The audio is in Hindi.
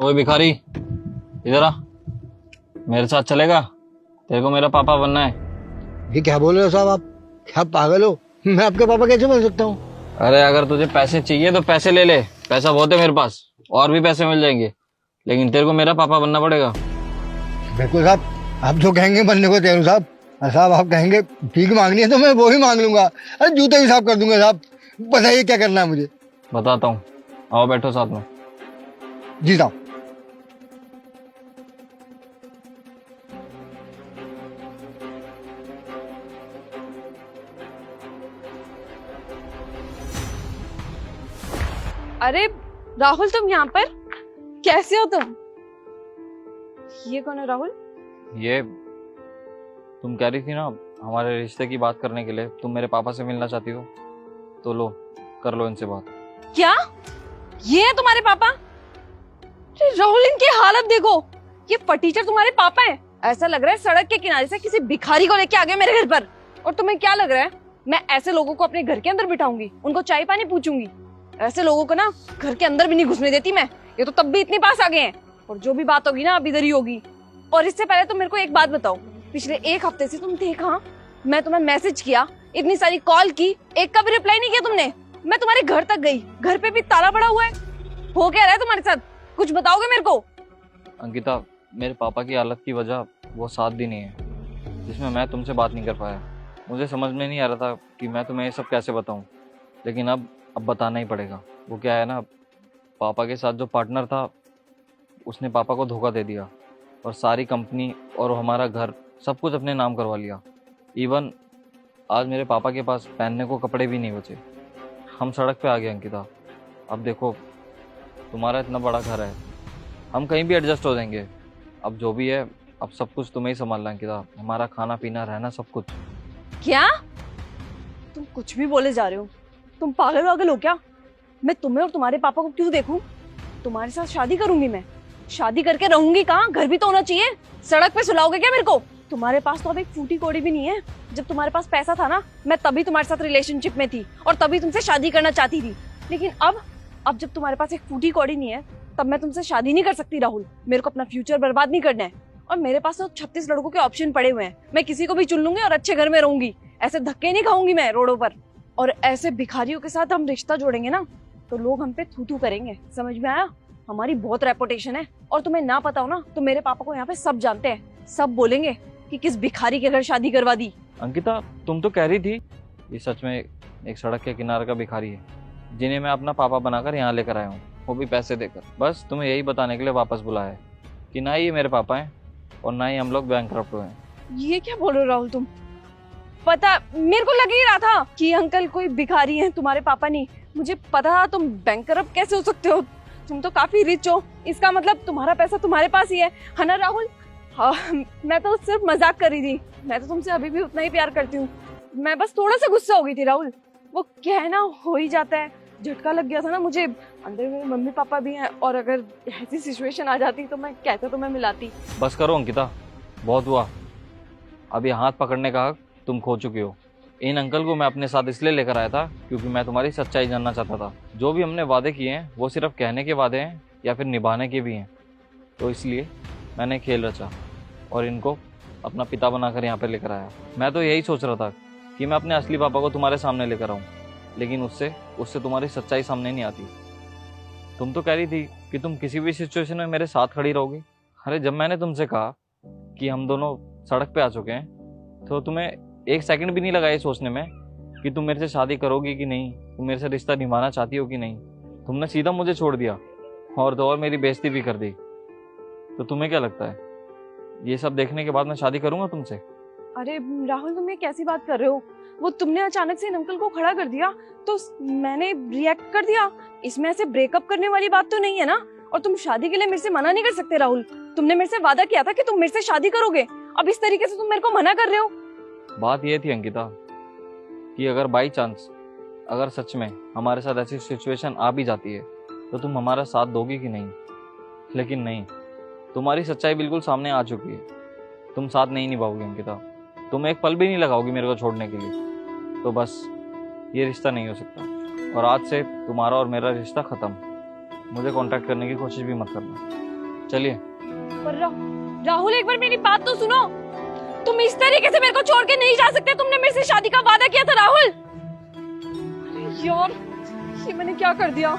ओए भिखारी, इधर आ। मेरे साथ चलेगा? तेरे को मेरा पापा बनना है। ये क्या बोल रहे हो साहब? आप क्या पागल हो? मैं आपके पापा कैसे बन सकता हूँ? अरे अगर तुझे पैसे चाहिए तो पैसे ले ले, पैसा बहुत है मेरे पास, और भी पैसे मिल जाएंगे, लेकिन तेरे को मेरा पापा बनना पड़ेगा। बिल्कुल साहब, आप जो कहेंगे बनने को तैयार हूँ साहब। साहब आप कहेंगे भीख मांगनी है तो मैं वो ही मांग लूंगा। अरे जूते भी साफ कर दूंगा साहब। बताइए क्या करना है मुझे? बताता हूँ, आओ बैठो साथ में। जी साहब। अरे राहुल, तुम यहाँ पर कैसे हो तुम? ये कौन है राहुल? ये तुम कह रही थी ना हमारे रिश्ते की बात करने के लिए, तुम मेरे पापा से मिलना चाहती हो, तो लो, कर लो इनसे बात। क्या ये है तुम्हारे पापा? अरे राहुल, इनकी हालत देखो। ये फटीचर तुम्हारे पापा हैं। ऐसा लग रहा है सड़क के किनारे से किसी भिखारी को लेके आ गए मेरे घर पर। और तुम्हें क्या लग रहा है मैं ऐसे लोगों को अपने घर के अंदर बिठाऊंगी, उनको चाय पानी पूछूंगी? ऐसे लोगों को ना घर के अंदर भी नहीं घुसने देती मैं। ये तो तब भी इतने पास आ गए हैं, और जो भी बात होगी ना अब इधर ही होगी। और इससे पहले तुम मेरे को एक बात बताओ, पिछले एक हफ्ते से तुम थे कहाँ? मैं तुम्हें मैसेज किया, इतनी सारी कॉल की, एक का भी रिप्लाई नहीं किया तुमने। मैं तुम्हारे घर तक गई, घर पे भी ताला पड़ा हुआ है। हो क्या रहा है तुम्हारे साथ? कुछ बताओगे मेरे को? अंकिता, मेरे पापा की हालत की वजह वो 7 दिन ही है जिसमें मैं तुमसे बात नहीं कर पाया। मुझे समझ में नहीं आ रहा था कि मैं तुम्हें ये सब कैसे बताऊं, लेकिन अब बताना ही पड़ेगा। वो क्या है ना, पापा के साथ जो पार्टनर था उसने पापा को धोखा दे दिया, और सारी कंपनी और हमारा घर सब कुछ अपने नाम करवा लिया। इवन आज मेरे पापा के पास पहनने को कपड़े भी नहीं बचे। हम सड़क पे आ गए अंकिता। अब देखो, तुम्हारा इतना बड़ा घर है, हम कहीं भी एडजस्ट हो जाएंगे। अब जो भी है, अब सब कुछ तुम्हें ही संभालना है अंकिता, हमारा खाना पीना रहना सब कुछ। क्या तुम कुछ भी बोले जा रहे हो? तुम पागल वागल हो क्या? मैं तुम्हें और तुम्हारे पापा को क्यों देखूं? तुम्हारे साथ शादी करूंगी मैं। शादी करके रहूंगी कहाँ? घर भी तो होना चाहिए। सड़क पे सुलाओगे क्या मेरे को? तुम्हारे पास तो अब एक फूटी कौड़ी भी नहीं है। जब तुम्हारे पास पैसा था ना, मैं तभी तुम्हारे साथ रिलेशनशिप में थी और तभी तुमसे शादी करना चाहती थी। लेकिन अब जब तुम्हारे पास एक फूटी कौड़ी नहीं है, तब मैं तुमसे शादी नहीं कर सकती राहुल। मेरे को अपना फ्यूचर बर्बाद नहीं करना है। और मेरे पास तो 36 लड़कों के ऑप्शन पड़े हुए हैं। मैं किसी को भी चुन लूंगी और अच्छे घर में रहूंगी। ऐसे धक्के नहीं खाऊंगी मैं रोडों पर। और ऐसे भिखारियों के साथ हम रिश्ता जोड़ेंगे ना, तो लोग हम पे थू थू करेंगे। समझ में आया? हमारी बहुत रेपुटेशन है। और तुम्हें ना पता हो ना, तो मेरे पापा को यहाँ पे सब जानते हैं। सब बोलेंगे कि किस भिखारी के घर शादी करवा दी। अंकिता, तुम तो कह रही थी ये सच में एक सड़क के किनारे का भिखारी है, जिन्हें मैं अपना पापा बनाकर यहाँ लेकर आया हूँ, वो भी पैसे देकर। बस तुम्हें यही बताने के लिए वापस बुलाया है कि ना ही ये मेरे पापा हैं और ना ही हम लोग बैंकरप्ट हुए हैं। ये क्या बोल रहे हो राहुल तुम? पता, मेरे को लग ही रहा था कि अंकल कोई भिखारी है, तुम्हारे पापा नहीं। मुझे पता था तुम बैंकरप्ट कैसे हो सकते हो। तुम तो काफी रिच हो, इसका मतलब तुम्हारा पैसा तुम्हारे पास ही है ना राहुल? हाँ, मैं तो सिर्फ मजाक कर रही थी। मैं तो तुमसे अभी भी उतना ही प्यार करती हूँ। मैं बस थोड़ा सा गुस्सा हो गई थी राहुल। वो कहना हो ही जाता है। झटका लग गया था ना मुझे। अंदर मेरे मम्मी पापा भी हैं, और अगर ऐसी सिचुएशन आ जाती तो मैं कहते तो मैं मिलाती। बस करो अंकिता, बहुत हुआ। अब ये हाथ पकड़ने का हक तुम खो चुकी हो। इन अंकल को मैं अपने साथ इसलिए लेकर आया था क्योंकि मैं तुम्हारी सच्चाई जानना चाहता था। जो भी हमने वादे किए हैं वो सिर्फ कहने के वादे हैं या फिर निभाने के भी हैं। तो इसलिए मैंने खेल रचा और इनको अपना पिता बनाकर यहाँ पर लेकर आया। मैं तो यही सोच रहा था कि मैं अपने असली पापा को तुम्हारे सामने लेकर आऊँ, लेकिन उससे तुम्हारी सच्चाई सामने नहीं आती। तुम तो कह रही थी कि तुम किसी भी सिचुएशन में मेरे साथ खड़ी रहोगी। अरे जब मैंने तुमसे कहा कि हम दोनों सड़क पे आ चुके हैं, तो तुम्हें एक सेकंड भी नहीं लगा ये सोचने में कि तुम मेरे से शादी करोगी कि नहीं, तुम मेरे से रिश्ता निभाना चाहती हो कि नहीं। तुमने सीधा मुझे छोड़ दिया और तो और मेरी बेइज्जती भी कर दी। तो तुम्हें क्या लगता है ये सब देखने के बाद मैं शादी करूंगा तुमसे? अरे राहुल, तुम ये कैसी बात कर रहे हो? वो तुमने अचानक से इन अंकल को खड़ा कर दिया तो मैंने रिएक्ट कर दिया। इसमें ऐसे ब्रेकअप करने वाली बात तो नहीं है ना? और तुम शादी के लिए मेरे से मना नहीं कर सकते राहुल। तुमने मेरे से वादा किया था कि तुम मेरे से शादी करोगे। अब इस तरीके से तुम मेरे को मना कर रहे हो। बात ये थी अंकिता कि अगर बाई चांस, अगर सच में हमारे साथ ऐसी सिचुएशन आ भी जाती है तो तुम हमारा साथ दोगी कि नहीं। लेकिन नहीं, तुम्हारी सच्चाई बिल्कुल सामने आ चुकी है। तुम साथ नहीं निभाओगी अंकिता, तुम एक पल भी नहीं लगाओगी मेरे को छोड़ने के लिए। तो बस ये रिश्ता नहीं हो सकता, और आज से तुम्हारा और मेरा रिश्ता खत्म। मुझे कांटेक्ट करने की कोशिश भी मत करना। चलिए। पर राहुल एक बार मेरी बात तो सुनो। तुम इस तरीके से मेरे को छोड़ के नहीं जा सकते। तुमने मेरे से शादी का वादा किया था राहुल। अरे यार, ये मैंने क्या कर दिया।